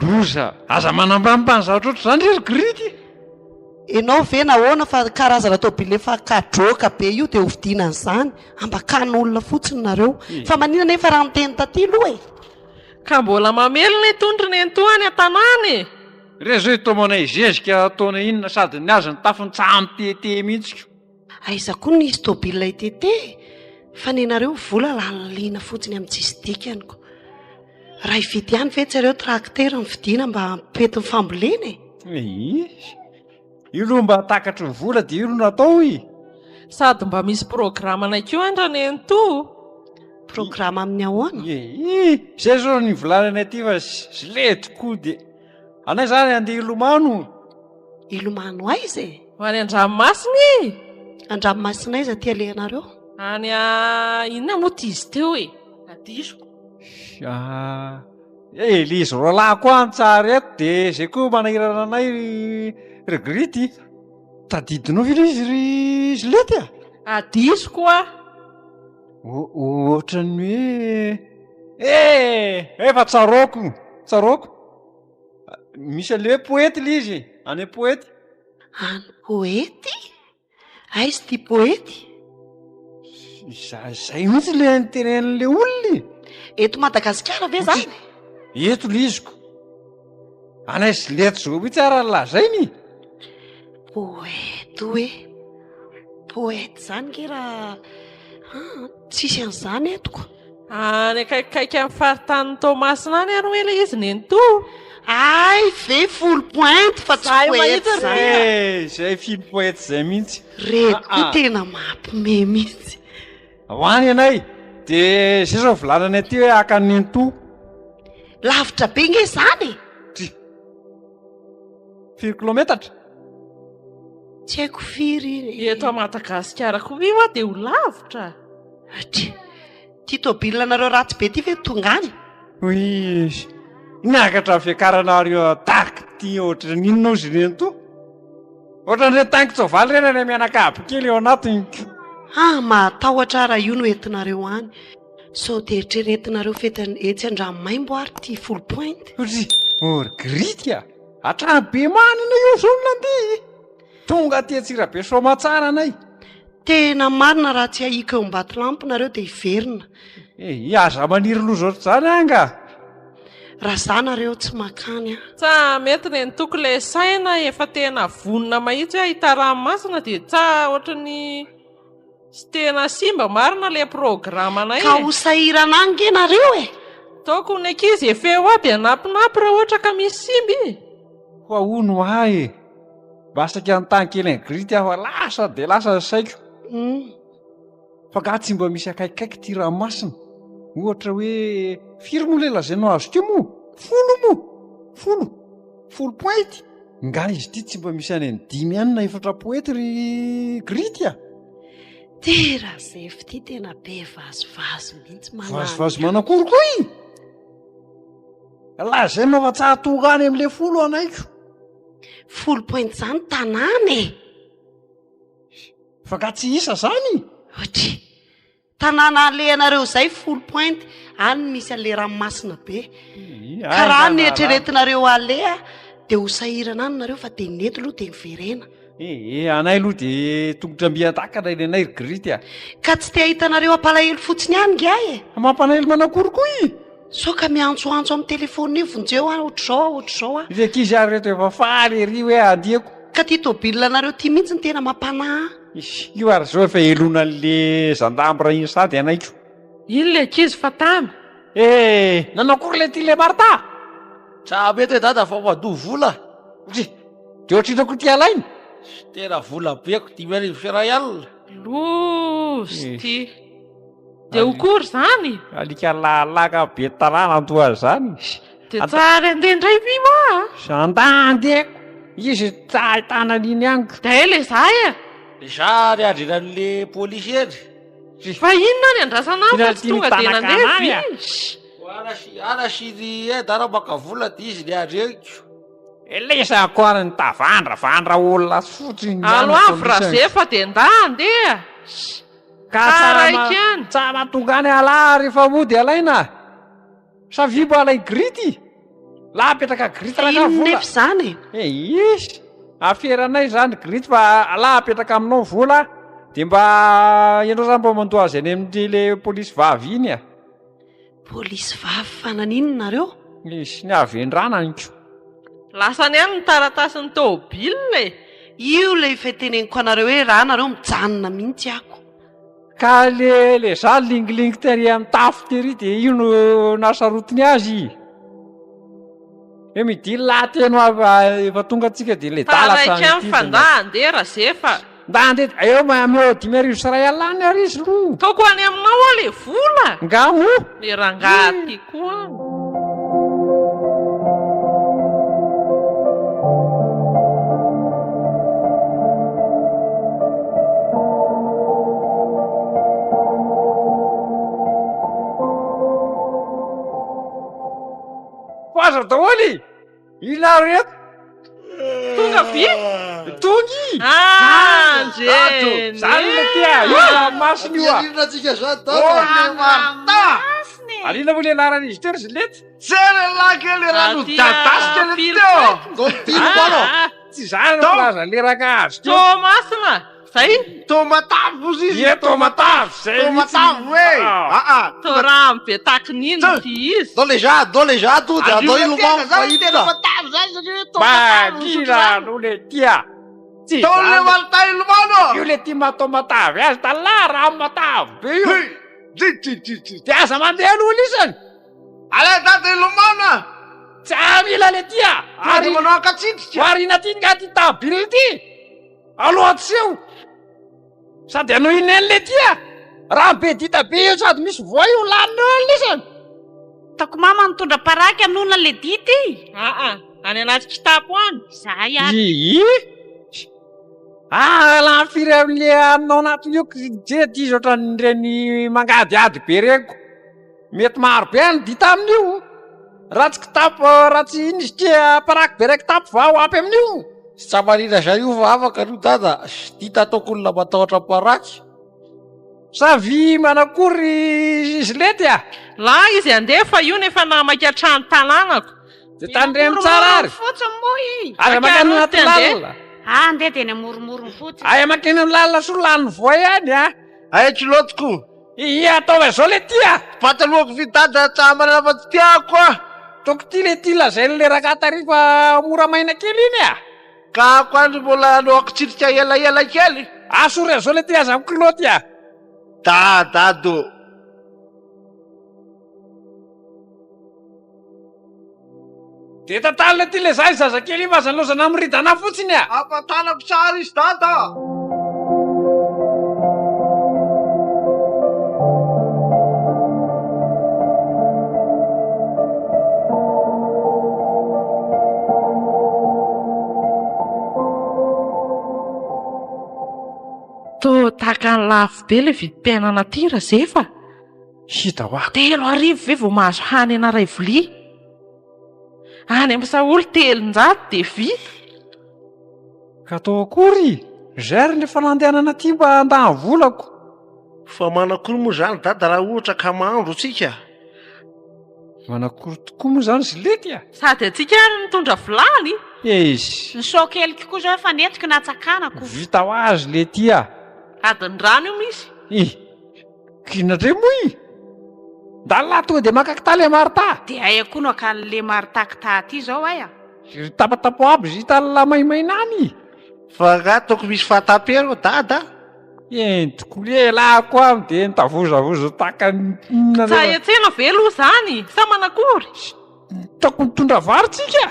Loza, aza manambambany zavatra ohatry zany ry grity. Enao ve nahoana fa karazana tôbily efa kadroka be io dia hovidiana an'izany ambakan'olona fotsiny nareo. Fa maninona efa raha miteny taty aloha e? Ka mbola mamelona itondry nentoa any an-tanàna e. Rezo tomanay zezika ataona inona sady ny azy ny tafony tsamy tete mihitsy. Aiza koa nisy tôbila itete fa ny nareo vola lalaliana fotsiny amin'ny tsisy dikaniko. Raha ividy ihany ve tsareo trakter ny vidiana mba hampety ny fambolena e? Io aloha mba takatry ny vola dia io no natao i. Sady mba misy programa anakio andra nentoa. Programa amin'ny ahoana? Zay zao ny volanana aty fa sy le tokoa dia anay zany andeha ilomano. Ilomano aiza e? Ho any an-dranomasina. An-dranomasina aiza ty alehanareo? Any inona moa ty izy teo e? Adisoko. Lizy roalahy koa any tsara eto dia zay koa manahirana anay regrity. Tadidinao ve izy lety a? Adisoko a. Ohatran'ny hoe efa tsaroako. Misy ale poety le izy, any poety. Any poety? Aiza ty poety? Zay mihitsy le nitenen'le olona. Eto Madagasikara ve zany? Eto liziko. Anay sy leto zao mihitsy ara lazainy. Poety hoe. Poety zany ke raha tsisy an'izany etoko. Any akaikikaiky amin'ny faritany Tomasina any ary hoe ilay izy nento. Ay ve full point fa tsy poète zay. Zay fil poète zay mihitsy. Reto koa tena mampime mihitsy. Hoany anay de zay zao volananay aty hoe aka nento. Lavitra be nge zany. 4 kilometatra. Tsy haiko firy. Eto a Madagasikara koa io dia ho lavitra. Ty tôbila nareo ratsy be ty ve tonga any? Oy, niakatra fiakaranareo tahaka ty ohatra ninona izy ireny to. Ohatran'ireny tankin-tsoavaly ireny ilay mianakavy kely eo anatiny. Matahotra raha io no entinareo any. Sao dia eritreretinareo fety etsy Andranomaimbo ary ty full point. Gritka hatrany be manana io zao no nandeha. Tonga aty Antsirabe Soamantsara anay. Tena marina raha tsy ahika eo Ambatolampy nareo dia hiverina. Aza maniry loha zao zany anga. Raha zany nareo tsy makany. Tsa mety ny toko ilay saina efa tena vonona mahitsy hoe ahita ranomasina dia tsa ohatran'ny sy tena simba marina ilay programanay. Ka ho sahirana ange nareo e. Taoko ny ankizy efa eo aby anampinampy raha ohatra ka misy simby. Ho ahono ahy e. Basaka an-tany kely ny grity aho lasa dia lasa saiko. Fa ga tsy mba misy akaikikaiky ty ranomasina. Ohatra hoe firy moa ilay lazainao azo ty moa? 10 full point. Nga izy ty tsy mba misy any 5 ihany na 4 poety ry grity a. Tera zefy ty tena be vazovazo mihitsy manana. Vazovazo manakorokoy. Lazainao fa tsahatonga any amin'ilay 10 anaiko. Full point zany tanàna e. Fa ka tsy isa zany. Tanàna le anareo zay full point. Any misy an'le ranomasina be. Ka raha ny eritreretinareo alea dia ho sahirana any nareo fa dia nety aloha dia niverena. Anay aloha dia tongotra mbian-takana ilanay grity a. Ka tsy te hitanareo ampalahelo fotsiny any ngiahy e. Mampalahelo manakorokoy. So ka miantsoantso amin'ny telefôna io vonjeo ohatr'izao a. Ilay ankizy ary reto efa faly ery hoe adiako. Ka ty tôbila nareo ty mihitsy ny tena mampanahy. Io ary zao efa elona an'le zandambra iny sady anaiko. Iny le ankizy fa tamy. Nanakory le ty le Marta. Tsa mety hoe dada fa madoa vola. Dia ohatrinako ty alainy. Tena vola beko 5,000 alina. Losy ty. Dia ho kory zany. Alika lalaka be tanàna toa zany. Dia tsara andeha indray bima. Andandeko. Izy tsy ahitana an'iny ango. Dia le zahay a. Za ry adrenan'le polisy eny. Fa inona ny andrasana tsy tonga dia nandeha. Ana sy ny dara maka vola dia izy ny adreko. Lesako ary ny tavandravandra olona fotsiny. Alo avy raha zefa dia andeha. Ka tsara tonga any alà rehefa mody alaina. Savibo alay grity. La apetraka grity raka vola. Nefa zany. Isy. Aferanay zany grity fa la apetraka aminao vola. Dia mba ianao zany mba mandoa azy any amin'ile polisy vavy iny a. Polisy vavy fananinina nareo? Isy ny avy endrana niko. Lasany ihany ny taratasin'ny tôbila e. Io ilay fiteneniko anareo hoe raha nareo mijanona mihitsy ako. Ka le za lingilingy tery amin'ny tafo tery dia io no nasarotiny azy. Midily lahateno efa tonga atsika dia le dalatra. Taraika amin'ny fa nda andeha raha zefa. Nda andeha eo mameo 5,000 alina ary izy loha. Taoko any aminao a le vola. Nga mo. Le rangaty koa. Aza daholy. Ina reto. Tonga vy? Tongy. Jeny. Zany le tia. Ina masiny io a. Alina tsika zany Marta. Alina mo le laran'izy teo ry lety. Tsere lakely rano dadasika le teo. Dotino kono. Tsy zany no plaza leraka azy teo. Tomasina. Zay? Tomatavo izy. Tomatavo zay. Tomatavo e. Toramo be takin'ino ty izy. Dô le já tudo. Adô ilomão fahita. Tomatavo zay satria tomatavo. Bagila no le tia. Dô le Marta ilomano. Io le tia matomatavo azy ta la raha matavo be io. Ty aza mandeha aloha lisany. Ale dada ilomana. Tsy mila le tia. Ary manao akatsitsika. Marina ty nga ty tabily ty. Aloha tseho. Sady anao ineny le tia. Raha be dita be io sady misy voa io lanina lisany. Tako mama nitondra paraky hamonina le dity. Any anaty kitapo any. Zay ary. Laha firy amin'le aminao anaty io jety ohatran'ireny mangadiady be reko. Mety maro be ny dita amin'io. Raha tsy kitapo, raha tsy iny izy tia paraky be rek kitapo va ho ampy amin'io. Sy tsamarina zay io va afaka aloha dada. Sy dita ataoko olona matahotra paraky. Savy manakory izy lety La izy andefa io nefa namaka trano tanànako. De tandremy tsara ary. Fotsiny moa. Aya makany anaty lalina. Andeha dia ny amoromorony fotsiny. Aya makany amin'ny lalina solan'ny voa ihany Ay kilotiko. Ataova zao le tia. Patalohako vita dada tsamarina fa tsy tiako Toko ty le ty lazainy le rakatarifa mora maina kely iny Ka ako andro mbola aloako tsirika elaela kely. Asory zao le tia azako kiloty Dado. De tatalo le ty le zay zazakely io vazany lozana amiridana fotsiny Ampatanako tsara izy dada. Tô tahaka ny lafo be le vidim-piainana ty raha zefa. Hita ho ako. 3 arivo ve vao mahazo hany ana ray vilia. Any amin'ny Saoly 300 de vita. Ka atao akory zary nefa nandehanana ty mba andahan volako. Fa manakory moa zany dada raha ohatra ka mahandro tsika. Manakory tokoa moa zany sy lety Sady atsika ary nitondra vilany. Izy Ny sokelika koa zao efa nentiko natsakanako. vita ho azy le ty Adiny rano io misy. Kinatre moa Dalla tonga de makakitaly marta. Dia aia koa no akan'le martakita ty zao aya. Tapatapo aby zy tala maimainany. Fa ga toko misy fatapero dada. Entiko la koa de nitavozavozo taka Tsahetsena velo zany. Sa manakory. Toko mitondra vary tsika.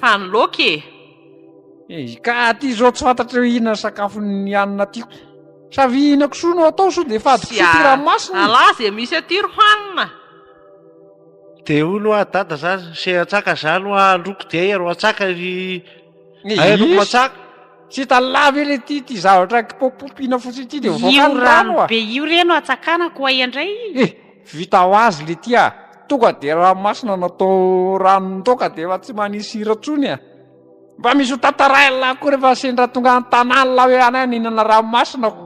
Fa ny loky Ka ty zao tsy fantatra hoe inona sakafo ny anina tiako. Savy inako sono atao so de fadiko ty ranomasina. Ala zay misy aty ro hanina. De olo dada zany se atsaka zany androko de ero atsaka aero matsaka. Tsy talavy le ty zavatra popopina fotsiny ty de voaka ny rano be io reno atsakanako ay andray. Vita ho azy le ty tonga de ranomasina natao rano toka de efa tsy manisy sira tsony Mba misy ho tantaraila koa rehefa sendra tonga an-tanàna la hoe any ninana ranomasina ko.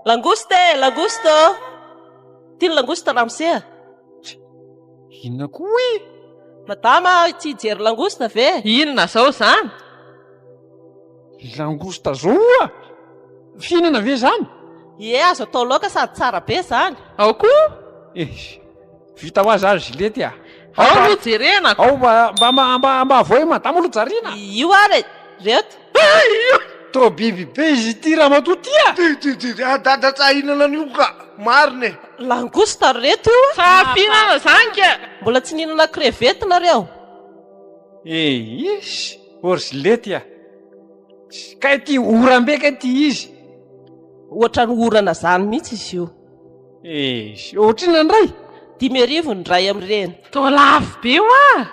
Langosta. Ty langosta ramsea. Inona koa Madama tsy hijery langosta ve? Inona zao zany? Langosta zao Fihinana ve zany? Azo atao laoka sady tsara be zany. Ao koa? Vita ho azy azy lety Ao no jerenako. Ao mba voe madama olo jarina. Io ary reto. Tro biby be izy ty raha matoty Dada tsahinana an'io ka marine. Langosta reto. Sa fihinana zany ka. Mbola tsy nihinana crevette nareo. Isy orzy lety Ka ty orambeka ty izy. Ohatra ny orana zany mihitsy izy io. Ohatrina ndray 5,000 ny ray amin'ireny. Tô lafo be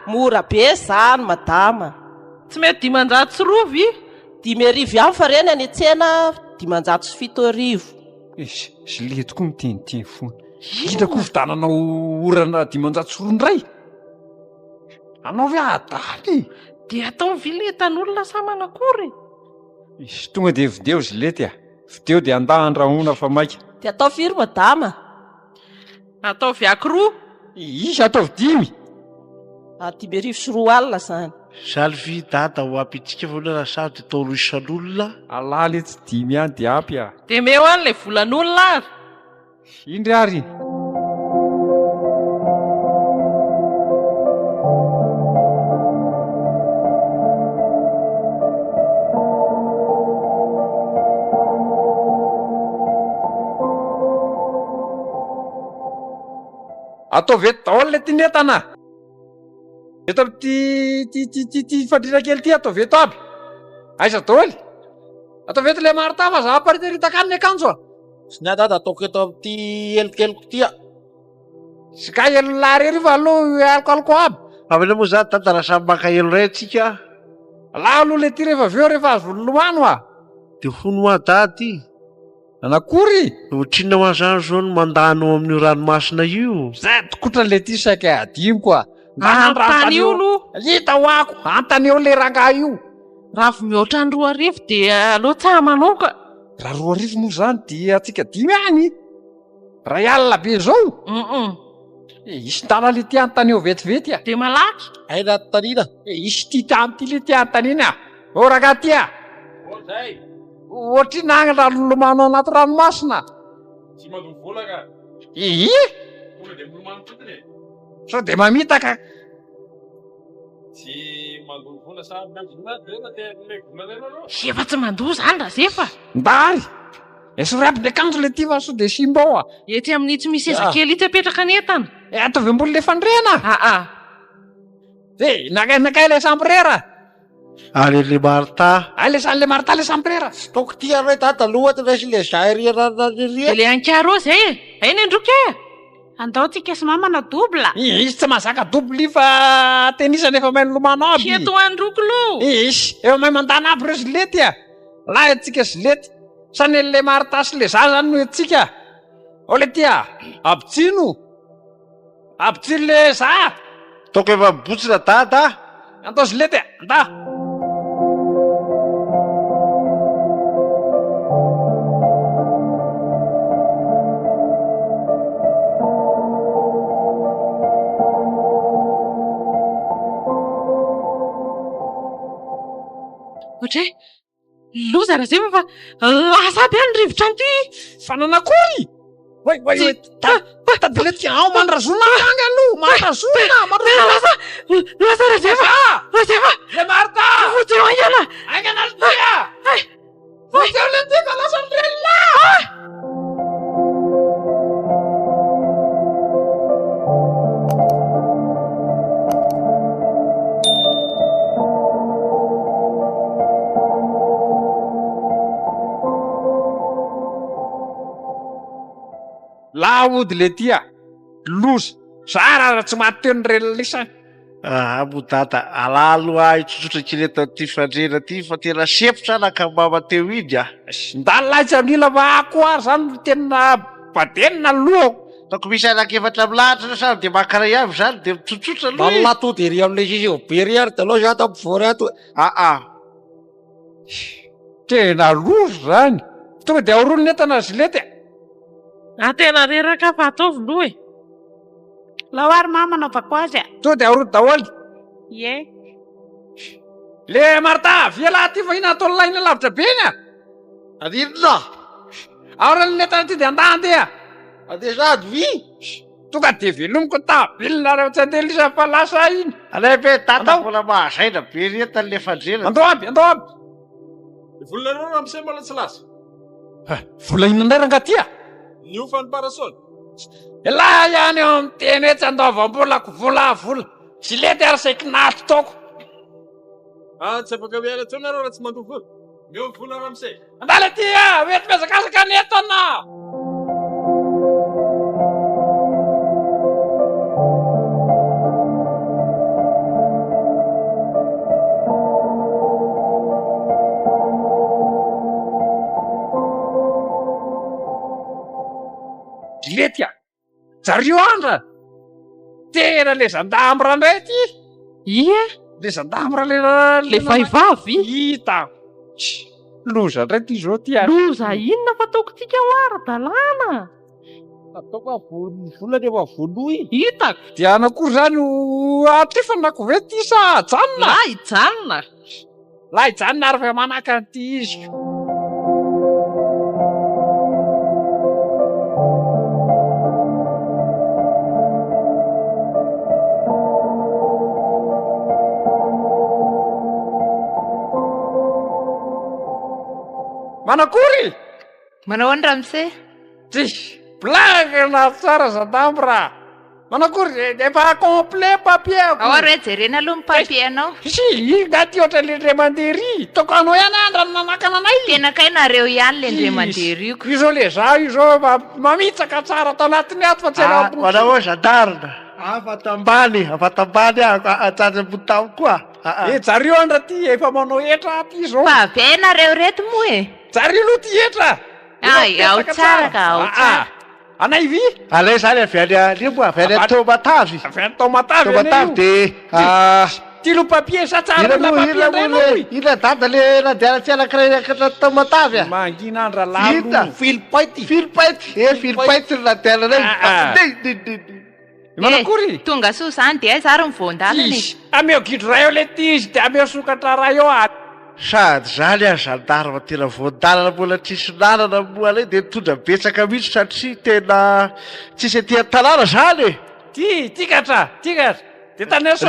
Mora be zany madama. Tsy mety 500 sy rovy. 5,000 ihany fa reny any an-tsena 507,000. Sy lety koa miteniteny fona. Hitako vidananao orana 500 ndray. Anao ve adaly? De atao viletan'olona sa manakory. Tonga de video zy lety Video de andahandrahona fa maika. De atao firy madama? Atao viako roa. Isy atao 10. 5,000 sy 2 alina zany. Salvi dada ho apitsika vola sary de tao roisan'olona. Alala tsy 10 ihany de apy De meo any le volan'olona ary. indry ary. Ataovy eto daholo le tinetana. Eto amin'ty fandrina kely ty ataovy eto aby. Aiza daholo. Ataovy eto le Martha fa za aparitaritaka ny akanjo. Sy ny adada ataoko eto amin'ty elikeliko ty. Sy ka elo lary ery fa aloha aloko aby. Avela moa za tantara samy maka elo ray atsika. La aloha le ty rehefa aveo rehefa azo volomano a. De hono a daty. Anakory? Otrina ho azany zao no mandano amin'io ranomasina io. Za tokotra le ty saika adimo koa. Antany io aloha. Hita ho ako, antany eo le rangahy io. Raha vao mihoatra ny 2 arivo dia aloha tsaha manao ka. Raha 2 arivo moa zany dia atsika 5 any. Ray alina be zao. Isy tana le ty antany eo vetivety a. Dia malaky. Aina tanina. Isy ty tany ty le ty antany iny a. O raga ty a. Zay. Ohatrina agny raha lomano anaty ranomasina. Tsy mandoa vola ka. Vola dia milomano fotsiny. Sao de mamita ka. Tsy mandoa vola sa amin'azy le vola lereo. Efa tsy mandoa zany raha zefa. Ndary. Esory aby le akanjo le ty fa sao de simba ao a. Ety amin'ny tsy misy seza kely ity apetraka ny entana. Ataovy ambony le fandrena. Nakay le sambrera. Ale le Martha. Le Martha le sambrera. Taoko ty aroe tata aloha ty resy le zairiana Dia le ankaro zay. Aina androka e. Andao tsika sy mamana dobla. Izy tsy mahazaka dobly fa tenisana efa mahay lomano aby. Eto androko lo. Izy efa mahay mandana aby reo zilety a. La etsika zilety. Sany le Martha sy le zaza no etsika. O le ty a. Abitsino. Abitsino le za. Taoko efa mibotsina dada. Andao zilety a. Anda. Ohatray, loza raha zay fa lasa aby any rivotra an'ity. Fa nanakory? Way, tadilety ao mandrazona anga aloha, mandrazona. Lasa raha zay fa. Le Martha! Fotseo aingana. Aingana le ty a! Fotseo le ty fa lasa nirelona! La ody le ty a. Loza. Za raha tsy maty teo ny relisany. Mo dada alalo tsotsotra kely eto ty fandrena ty fa tena sepotra naka mama teo iny a. Ndalaitsa mila fa ako ary zany tena badenina lohako. Taoko misy anakefatra milahatra sa de makaray avy zany de mitsotsotra aloha. Balla to de ry amin'le izy io be ry ary de aloha za tampivory ato. Tena loza zany. Tonga de aoron'ny entana zilety. Tena reraka fa ataovy loha e. Lao ary mama naovako azy a. Tonga de aorony daholo. Ie. Le Martha, viala ty fa ina atao laina lavitra be iny a. Aninona? Aoran'ny entana ty de andandeha. Andeha sady vi? Tonga de velomiko tabilina reo tsy andelisa fa lasa iny. Alepe tata mbola mahazaina be ry entany le fandrena. Andao aby. Vola lereo amin'izay mbola tsy lasa. Vola ina indray ranga ty a. Nio fa ny parasol. La ihany eo amin'ny teny etsy andaovam-bolako vola. Zilety ary saiki nato taoko. Tsy afaka miala tsao nareo raha tsy mandoa vola. Meo vola ramsey. Andale ty a, mety mizakazaka ny entana. Zilety a. Zareo andra. Tena le zandambra ndray ty. Le zandambra le vaivavy. Hita. Loza ndray ty zao ty a. Loza inona fa ataoko tsika ho ara-dalàna. Ataoko vola rehefa voaloha. Hitako. Dia anakory zany atrefana ve ty sa janona? Lahy janona ary fa manaka an'ity izy. Manakory? Manao any Ramose? Ty blagana tsara zadambra. Manakory efa complet papier. Ao re jerena aloha ny papier anao. Si gaty oatra le Ndriamandery. Toko anao ihany andra nanakana anay. Tena kai nareo ihany le Ndriamanderyko. Izo le za izo mamitsaka tsara tao anatiny ato fa tsy ela. Manao zandarina. Afatambany atsarambotao koa. Zareo andra ty efa manao etra aty zao. Fa avy nareo reto moa e. Zareo aloha ty etra. Ay, ao tsara ka ao tsara. Anay vi? Alay zany avy any moa avy any Tomatavy. Avy any Tomatavy de ty lo papier sa tsara la papier ndray. Ina dada le nandehanantsy anankiray akatra Tomatavy. Mangina andra lalo. Filipaity. Filipaity no nandehananay. Manakory? Tonga soa zany de ay zary mivoandalany. Ameo gidro ray eo le ty izy de ameo sokatra ray eo aty. Sady zany a zandarma tena voadalana mbola tsisy nanana moa lay de tondra betsaka mihitsy satria tena tsisy aty tanàna zany e. Ty katra. De taneso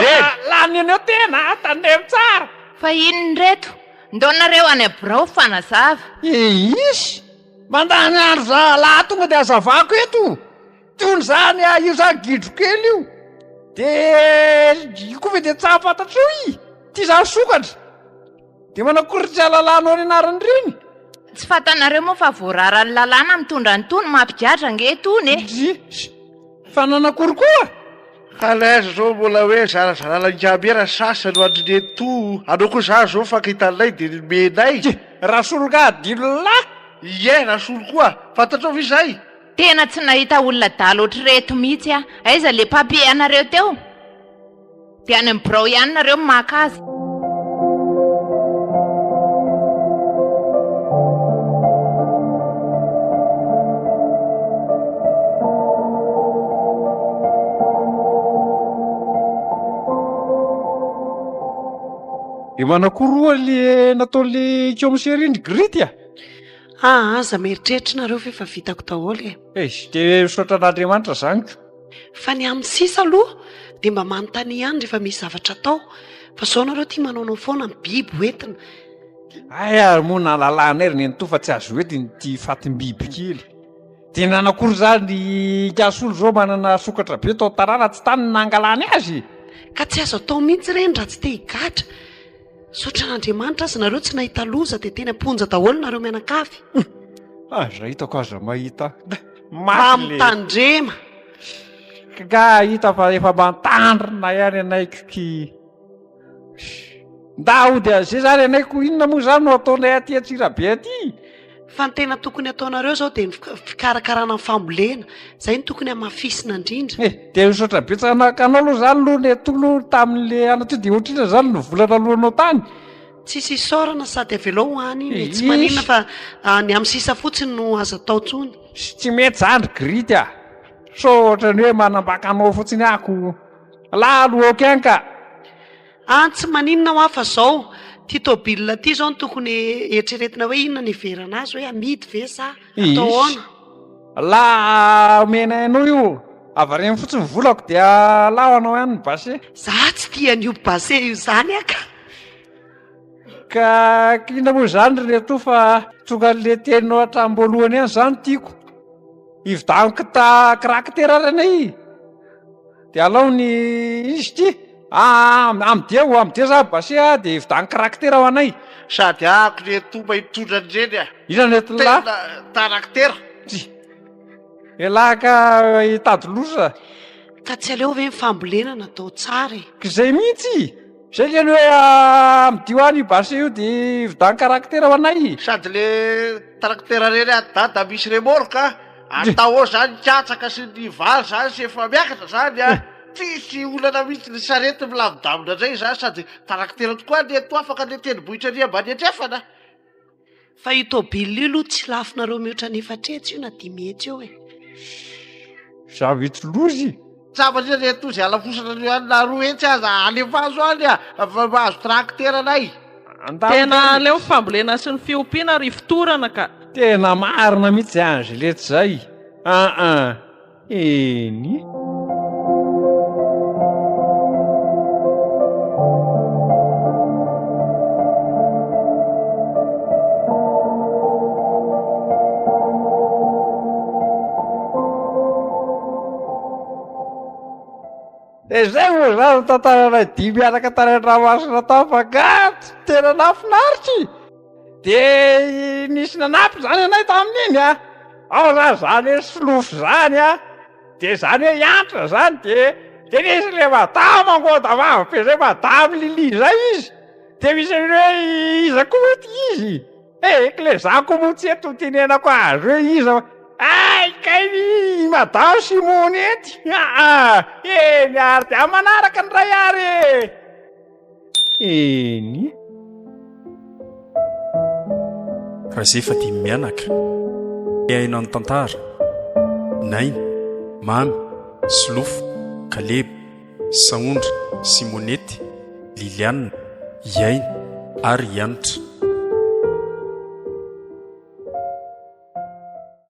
lany eny eo tena taneho tsara. Fa inony reto? Ndao-nareo any Abrao fanazava. Isy mandany andro za laha tonga de azavako eto. Tony zany io zany gidro kely io. De io koa de tsara fantatreo i. Ty zany sokatra. De manakory tsy alalanao ny anarany reny. Tsy fantanareo moa fa voarara ny lalàna mitondra ny tony mampigadra nge tony e. Fa nanakory koa? Alaiza zao mbola hoe zarazaralan-gambera sasany ho andriny eto. Anao koa za zao fakitanay de menay. Rasolo ka adilo lahy. Ie, rasolo koa. Fantatrao ve zay? Tena tsy nahita olona dalo ohatreto mihitsy a. Aiza le papier anareo teo? De any Abrao ihany nareo maka azy. Manakory le natao le komiserindry grity a? Aza mieritreritra nareo fa vitako daholo e. De misaotra an'Andriamanitra zany. Fa ny amin'ny sisa aloha de mba manontany ihany rehefa misy zavatra atao. Fa zao nareo tia manaonao foana ny biby hoentina. Aya moa nalalana ery ny to fa tsy azo hoetiny ty fatim-biby kely. De nanakory zany gasolo zao manana sokatra be tao tarara tsy tany nangalany azy. Ka tsy azo atao mihitsy reny raha tsy te higatra. Sotra n'Andriamanitra azy nareo tsy nahita loza de tena ponja daholo nareo mianakavy. Aza hitako aza mahita. Mitandrema. Ka hita fa efa mantandrina ihany anayko ki. Ndao de zay zany anayko inona moa zany no ataonay aty Antsirabe aty. Fa ny tena tokony ataonareo zao de ny fikarakarana ny fambolena. Zay ny tokony hamafisina indrindra. De misaotra betsaka anao aloha zany aloha le tolo tamin'le anatio de ohatrina zany no volana alohanao tany. Tsisy isaorana sady avelao ho any iny. Tsy maninona fa ny amin'ny sisa fotsiny no azo atao tsony. Tsy mety zany grity a. So ohatrany hoe manambaka anao fotsiny ako. Lalo ok any ka. Tsy maninona ho afa zao. Ty tôbilina ty zao no tokony eritreretina hoe inona ny verana azy hoe amidy ve sa atao hoana. La mena anao io. Avareny fotsiny volako de lao anao ihany ny base. Za tsy tia an'io base io zany aka. Ka inona moa zany reto fa tonga le teninao hatramboalohany ihany zany tiako. Ividaniko karaktera renay. De alao ny izy ty. Amdia za base de ividaniko karaktera ho anay. Sady ako le tomba hitondra andreny a. Ina neto la? Karaktera. Elaka hitady losa. Ka tsy aleo ve fambolena natao tsara e. Zay mihitsy. Zay le hoe amidio any base io de ividaniko karaktera ho anay. Sady le karaktera reny dada misy remorka. Atao ao zany katsaka sy ny valy zany sy efa miakatra zany a. Tsisy olana mihitsy ny sarety milavidamina zay zany sady karaktera tokoa ny eto afaka ny tendrombohitra ny ambany atrefana. Fa io tôbily io aloha tsy lafinareo mihoatra ny efatretsy io na 10 hetsy eo e. Zavitsy lozy. Tsaman'ina ny eto izay alafosana ny any na 2 hetsy aza alefazo any a mahazo karaktera anay. Tena leo fambolena sy ny fiompiana ry fotorana ka. Tena marina mihitsy Angelety zay. Eny. dia zay moa zany tantaranay dimy miaraka tany an-dranomasina tafagaty tena nafinaritra dia nisy nanampy zany anay tamin'iny ao zany zany hoe solofo zany dia zany hoe hiantra zany dia nisy le madama angoda vavabe zay madama Lili zay izy dia misy hoe iza koa mety izy le zako moa tsy eto tenenako azy hoe iza kay madama Simony ety niary dia manaraka ny ray ary eny raha zay efa dia mianaka hainao ny tantara Naina, Mamy, Solofo, Kaleby, Saondra, Simonety, Liliana, Iaina ary Ianitra.